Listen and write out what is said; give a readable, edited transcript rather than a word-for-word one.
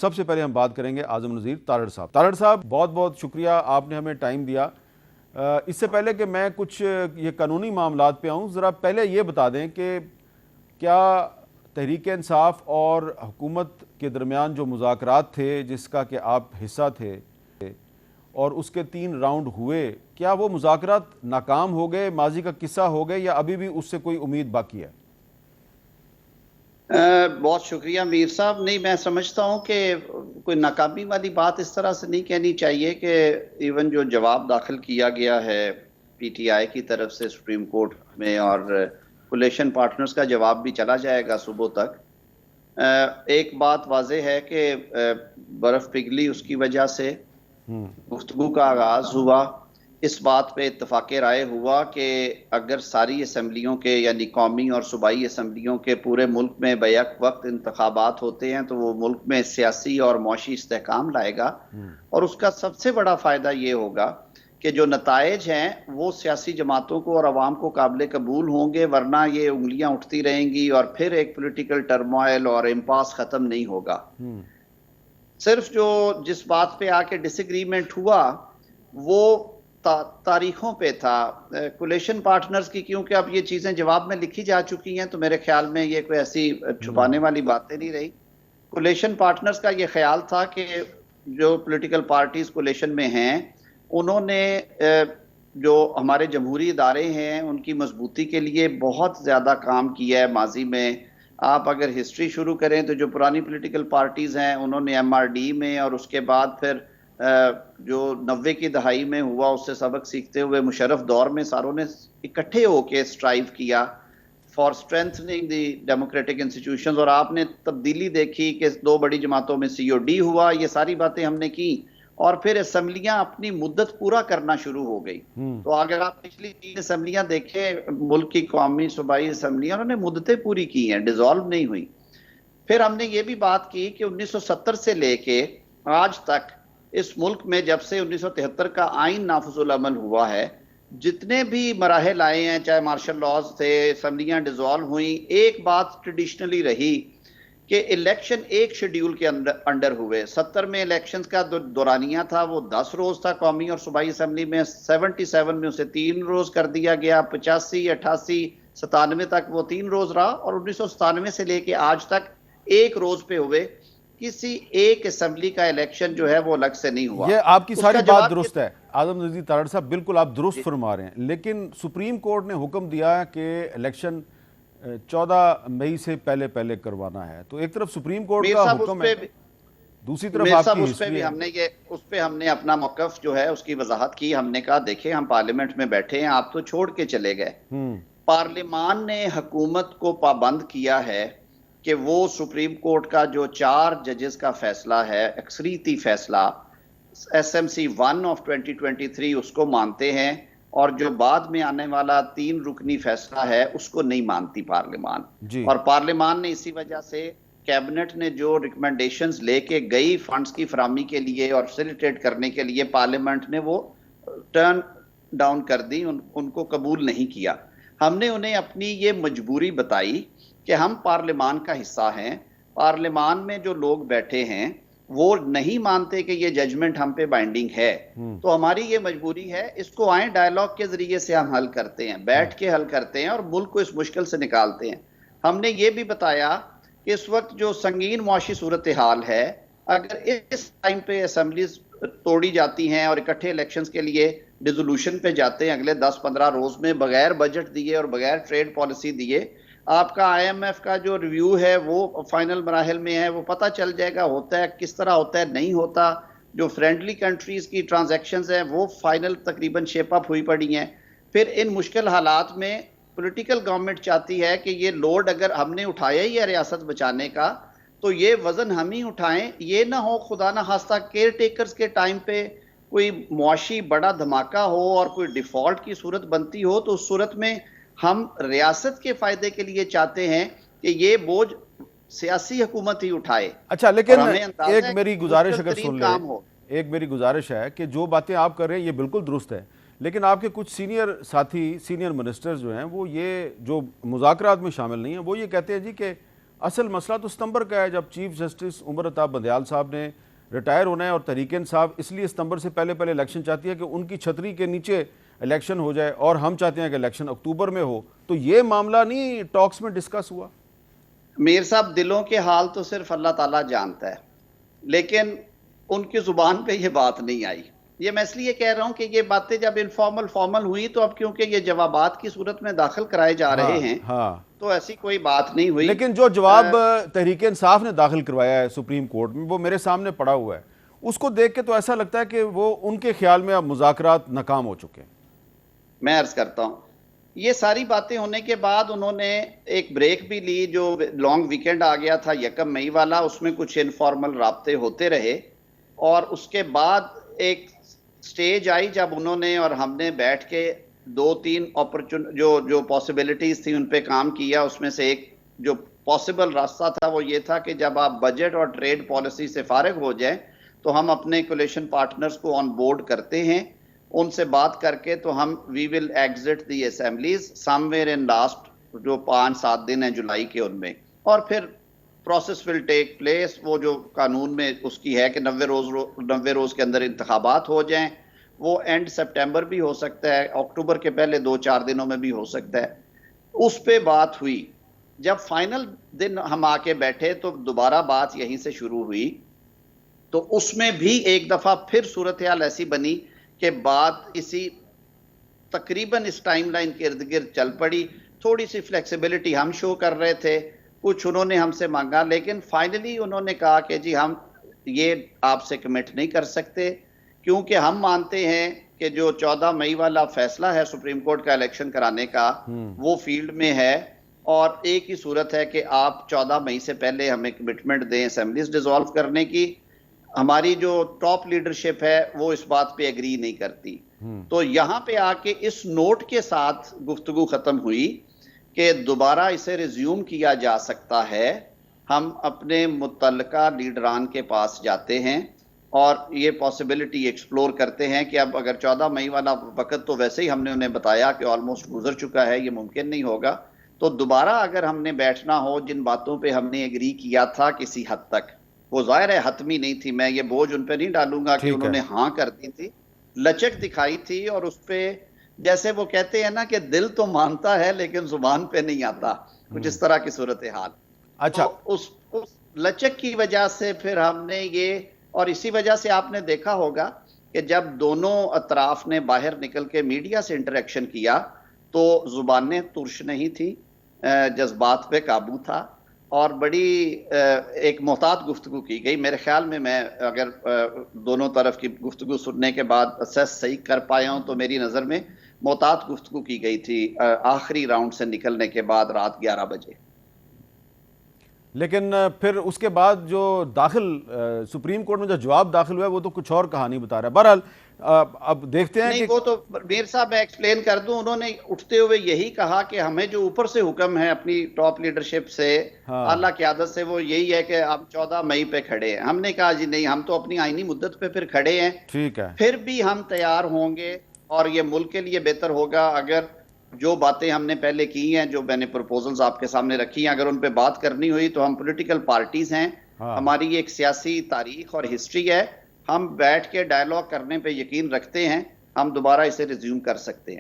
سب سے پہلے ہم بات کریں گے اعظم نذیر تارڑ صاحب۔ تارڑ صاحب، بہت بہت شکریہ، آپ نے ہمیں ٹائم دیا۔ اس سے پہلے کہ میں کچھ یہ قانونی معاملات پہ آؤں، ذرا پہلے یہ بتا دیں کہ کیا تحریک انصاف اور حکومت کے درمیان جو مذاکرات تھے جس کا کہ آپ حصہ تھے اور اس کے 3 راؤنڈ ہوئے، کیا وہ مذاکرات ناکام ہو گئے، ماضی کا قصہ ہو گئے، یا ابھی بھی اس سے کوئی امید باقی ہے؟ بہت شکریہ میر صاحب۔ نہیں، میں سمجھتا ہوں کہ کوئی ناکامی والی بات اس طرح سے نہیں کہنی چاہیے کہ ایون جو جواب داخل کیا گیا ہے پی ٹی آئی کی طرف سے سپریم کورٹ میں، اور کولیشن پارٹنرز کا جواب بھی چلا جائے گا صبح تک، ایک بات واضح ہے کہ برف پگھلی، اس کی وجہ سے گفتگو کا آغاز ہوا۔ اس بات پہ اتفاق رائے ہوا کہ اگر ساری اسمبلیوں کے، یعنی قومی اور صوبائی اسمبلیوں کے پورے ملک میں بیک وقت انتخابات ہوتے ہیں تو وہ ملک میں سیاسی اور معاشی استحکام لائے گا، اور اس کا سب سے بڑا فائدہ یہ ہوگا کہ جو نتائج ہیں وہ سیاسی جماعتوں کو اور عوام کو قابل قبول ہوں گے، ورنہ یہ انگلیاں اٹھتی رہیں گی اور پھر ایک پولیٹیکل ٹرموائل اور امپاس ختم نہیں ہوگا۔ صرف جس بات پہ آ کے ڈس ایگریمنٹ ہوا وہ تاریخوں پہ تھا، کولیشن پارٹنرز کی، کیونکہ اب یہ چیزیں جواب میں لکھی جا چکی ہیں تو میرے خیال میں یہ کوئی ایسی چھپانے والی باتیں نہیں رہی۔ کولیشن پارٹنرز کا یہ خیال تھا کہ جو پولیٹیکل پارٹیز کولیشن میں ہیں انہوں نے جو ہمارے جمہوری ادارے ہیں ان کی مضبوطی کے لیے بہت زیادہ کام کیا ہے ماضی میں۔ آپ اگر ہسٹری شروع کریں تو جو پرانی پولیٹیکل پارٹیز ہیں انہوں نے ایم آر ڈی میں اور اس کے بعد پھر جو 90 کی دہائی میں ہوا اس سے سبق سیکھتے ہوئے مشرف دور میں ساروں نے اکٹھے ہو کے اسٹرائیو کیا for strengthening the democratic institutions, اور آپ نے تبدیلی دیکھی کہ 2 بڑی جماعتوں میں سی او ڈی ہوا، یہ ساری باتیں ہم نے کی، اور پھر اسمبلیاں اپنی مدت پورا کرنا شروع ہو گئی۔ تو اگر آپ پچھلی 3 اسمبلیاں دیکھیں ملک کی قومی صوبائی اسمبلیاں، انہوں نے مدتیں پوری کی ہیں، ڈیزالو نہیں ہوئی۔ پھر ہم نے یہ بھی بات کی کہ 1970 سے لے کے آج تک اس ملک میں جب سے 1973 کا آئین نافذ العمل ہوا ہے، جتنے بھی مراحل آئے ہیں، چاہے مارشل لاز تھے، اسمبلیاں ڈیزالو ہوئیں، ایک بات ٹریڈیشنلی رہی کہ الیکشن ایک شیڈیول کے انڈر ہوئے۔ 70 میں الیکشنز کا دورانیہ تھا، وہ 10 روز تھا قومی اور صوبائی اسمبلی میں، 77 میں اسے 3 روز کر دیا گیا، 85، 88، 97 تک وہ 3 روز رہا، اور 1997 سے لے کے آج تک 1 روز پہ ہوئے۔ کسی ایک اسمبلی کا الیکشن جو ہے وہ الگ سے نہیں ہوا۔ یہ آپ کی ساری بات درست ہے اعظم نذیر تارڑ صاحب، بالکل آپ درست فرما رہے ہیں، لیکن سپریم کورٹ نے حکم دیا کہ الیکشن 14 مئی سے پہلے کروانا ہے، تو ایک طرف سپریم کورٹ کا حکم ہے، دوسری طرف آپ کی ہسٹری ہے۔ اس پہ ہم نے اپنا موقف جو ہے اس کی وضاحت کی۔ ہم نے کہا دیکھیں ہم پارلیمنٹ میں بیٹھے ہیں، آپ تو چھوڑ کے چلے گئے۔ پارلیمان نے حکومت کو پابند کیا ہے کہ وہ سپریم کورٹ کا جو 4 ججز کا فیصلہ ہے، اکثریتی فیصلہ ایس ایم سی 1 آف 2023، اس کو مانتے ہیں، اور جو بعد میں آنے والا 3 رکنی فیصلہ ہے اس کو نہیں مانتی پارلیمان۔ اور پارلیمان نے اسی وجہ سے کیبنٹ نے جو ریکمنڈیشنز لے کے گئی فنڈز کی فراہمی کے لیے اور فیسیلیٹیٹ کرنے کے لیے، پارلیمنٹ نے وہ ٹرن ڈاؤن کر دی، ان کو قبول نہیں کیا۔ ہم نے انہیں اپنی یہ مجبوری بتائی کہ ہم پارلیمان کا حصہ ہیں، پارلیمان میں جو لوگ بیٹھے ہیں وہ نہیں مانتے کہ یہ ججمنٹ ہم پہ بائنڈنگ ہے، تو ہماری یہ مجبوری ہے، اس کو آئیں ڈائیلاگ کے ذریعے سے ہم حل کرتے ہیں، بیٹھ کے حل کرتے ہیں اور ملک کو اس مشکل سے نکالتے ہیں۔ ہم نے یہ بھی بتایا کہ اس وقت جو سنگین معاشی صورتحال ہے، اگر اس ٹائم پہ اسمبلیز توڑی جاتی ہیں اور اکٹھے الیکشنز کے لیے ڈیزولوشن پہ جاتے ہیں اگلے 10-15 روز میں، بغیر بجٹ دیے اور بغیر ٹریڈ پالیسی دیے، آپ کا آئی ایم ایف کا جو ریویو ہے وہ فائنل مراحل میں ہے، وہ پتہ چل جائے گا ہوتا ہے کس طرح ہوتا ہے، نہیں ہوتا۔ جو فرینڈلی کنٹریز کی ٹرانزیکشنز ہیں وہ فائنل تقریباً شیپ اپ ہوئی پڑی ہیں۔ پھر ان مشکل حالات میں پولیٹیکل گورنمنٹ چاہتی ہے کہ یہ لوڈ اگر ہم نے اٹھایا ہی ہے ریاست بچانے کا تو یہ وزن ہم ہی اٹھائیں، یہ نہ ہو خدا نہ خواستہ کیئر ٹیکرز کے ٹائم پہ کوئی معاشی بڑا دھماکہ ہو اور کوئی ڈیفالٹ کی صورت بنتی ہو، تو اس صورت میں ہم ریاست کے فائدے کے لیے چاہتے ہیں کہ یہ بوجھ سیاسی حکومت ہی اٹھائے۔ اچھا، لیکن ایک میری گزارش اگر سن لیں، ایک میری گزارش ہے کہ جو باتیں آپ کر رہے ہیں یہ بالکل درست ہے، لیکن آپ کے کچھ سینئر ساتھی، سینئر منسٹرز جو ہیں وہ یہ جو مذاکرات میں شامل نہیں ہیں، وہ یہ کہتے ہیں جی کہ اصل مسئلہ تو ستمبر کا ہے، جب چیف جسٹس عمر عطا بندیال صاحب نے ریٹائر ہونا ہے، اور تحریک انصاف اس لیے ستمبر سے پہلے الیکشن چاہتی ہے کہ ان کی چھتری کے نیچے الیکشن ہو جائے، اور ہم چاہتے ہیں کہ الیکشن اکتوبر میں ہو. تو یہ معاملہ نہیں ٹاکس میں ڈسکس ہوا؟ میر صاحب، دلوں کے حال تو صرف اللہ تعالیٰ جانتا ہے، لیکن ان کی زبان پہ یہ بات نہیں آئی. یہ میں اس لیے کہہ رہا ہوں کہ یہ باتیں جب انفارمل فارمل ہوئی تو اب کیونکہ یہ جوابات کی صورت میں داخل کرائے جا رہے ہیں تو ایسی کوئی بات نہیں ہوئی. لیکن جو جواب تحریک انصاف نے داخل کروایا ہے سپریم کورٹ میں، وہ میرے سامنے پڑا ہوا ہے، اس کو دیکھ کے تو ایسا لگتا ہے کہ وہ ان کے خیال میں اب مذاکرات ناکام ہو چکے ہیں. میں عرض کرتا ہوں، یہ ساری باتیں ہونے کے بعد انہوں نے ایک بریک بھی لی، جو لانگ ویکینڈ آ گیا تھا 1 مئی والا، اس میں کچھ انفارمل رابطے ہوتے رہے، اور اس کے بعد ایک سٹیج آئی جب انہوں نے اور ہم نے بیٹھ کے 2-3 جو پاسبلٹیز تھی ان پہ کام کیا. اس میں سے ایک جو پاسبل راستہ تھا وہ یہ تھا کہ جب آپ بجٹ اور ٹریڈ پالیسی سے فارغ ہو جائیں تو ہم اپنے کولیشن پارٹنرز کو آن بورڈ کرتے ہیں، ان سے بات کر کے تو ہم we will exit the assemblies somewhere in last جو 5-7 دن ہیں جولائی کے، ان میں، اور پھر پروسیس ول ٹیک پلیس. وہ جو قانون میں اس کی ہے کہ 90 روز کے اندر انتخابات ہو جائیں، وہ اینڈ سپٹمبر بھی ہو سکتا ہے، اکتوبر کے پہلے 2-4 دنوں میں بھی ہو سکتا ہے. اس پہ بات ہوئی. جب فائنل دن ہم آ کے بیٹھے تو دوبارہ بات یہیں سے شروع ہوئی، تو اس میں بھی ایک دفعہ پھر صورتحال ایسی بنی کہ بات اسی تقریباً اس ٹائم لائن کے ارد گرد چل پڑی. تھوڑی سی فلیکسیبلٹی ہم شو کر رہے تھے، کچھ انہوں نے ہم سے مانگا، لیکن فائنلی انہوں نے کہا کہ جی ہم یہ آپ سے کمٹ نہیں کر سکتے، کیونکہ ہم مانتے ہیں کہ جو 14 مئی والا فیصلہ ہے سپریم کورٹ کا الیکشن کرانے کا، وہ فیلڈ میں ہے، اور ایک ہی صورت ہے کہ آپ 14 مئی سے پہلے ہمیں کمٹمنٹ دیں اسمبلیز ڈیزالو کرنے کی. ہماری جو ٹاپ لیڈرشپ ہے وہ اس بات پہ ایگری نہیں کرتی. تو یہاں پہ آ کے اس نوٹ کے ساتھ گفتگو ختم ہوئی کہ دوبارہ اسے ریزیوم کیا جا سکتا ہے. ہم اپنے متعلقہ لیڈران کے پاس جاتے ہیں اور یہ پاسبلٹی ایکسپلور کرتے ہیں کہ اب اگر 14 مئی والا وقت تو ویسے ہی ہم نے انہیں بتایا کہ آلموسٹ گزر چکا ہے، یہ ممکن نہیں ہوگا، تو دوبارہ اگر ہم نے بیٹھنا ہو جن باتوں پہ ہم نے ایگری کیا تھا کسی حد تک، وہ ظاہر ہے حتمی نہیں تھی، میں یہ بوجھ ان پہ نہیں ڈالوں گا کہ انہوں نے ہاں کر دی تھی، لچک دکھائی تھی، اور اس پہ جیسے وہ کہتے ہیں نا کہ دل تو مانتا ہے لیکن زبان پہ نہیں آتا، کچھ اس طرح کی صورتحال. اچھا، تو اس لچک کی وجہ سے پھر ہم نے یہ، اور اسی وجہ سے آپ نے دیکھا ہوگا کہ جب دونوں اطراف نے باہر نکل کے میڈیا سے انٹریکشن کیا تو زبانیں ترش نہیں تھی، جذبات پہ قابو تھا، اور بڑی ایک محتاط گفتگو کی گئی. میرے خیال میں اگر دونوں طرف کی گفتگو سننے کے بعد اسیس صحیح کر پایا ہوں تو میری نظر میں محتاط گفتگو کی گئی تھی آخری راؤنڈ سے نکلنے کے بعد رات 11 بجے. لیکن پھر اس کے بعد جو داخل سپریم کورٹ میں جو جواب داخل ہوا ہے وہ تو کچھ اور کہانی بتا رہا ہے. بہرحال اب دیکھتے ہیں نہیں، وہ تو میر صاحب میں ایکسپلین کر دوں، انہوں نے اٹھتے ہوئے یہی کہا کہ ہمیں جو اوپر سے حکم ہے اپنی ٹاپ لیڈرشپ سے، اعلیٰ قیادت سے، وہ یہی ہے کہ ہم 14 مئی پہ کھڑے ہیں. ہم نے کہا جی نہیں، ہم تو اپنی آئینی مدت پہ پھر کھڑے ہیں، ٹھیک ہے، پھر بھی ہم تیار ہوں گے، اور یہ ملک کے لیے بہتر ہوگا اگر جو باتیں ہم نے پہلے کی ہیں، جو میں نے پروپوزلز آپ کے سامنے رکھی ہیں، اگر ان پہ بات کرنی ہوئی تو ہم پولیٹیکل پارٹیز ہیں، ہماری ایک سیاسی تاریخ اور ہسٹری ہے، ہم بیٹھ کے ڈائیلاگ کرنے پہ یقین رکھتے ہیں، ہم دوبارہ اسے ریزیوم کر سکتے ہیں.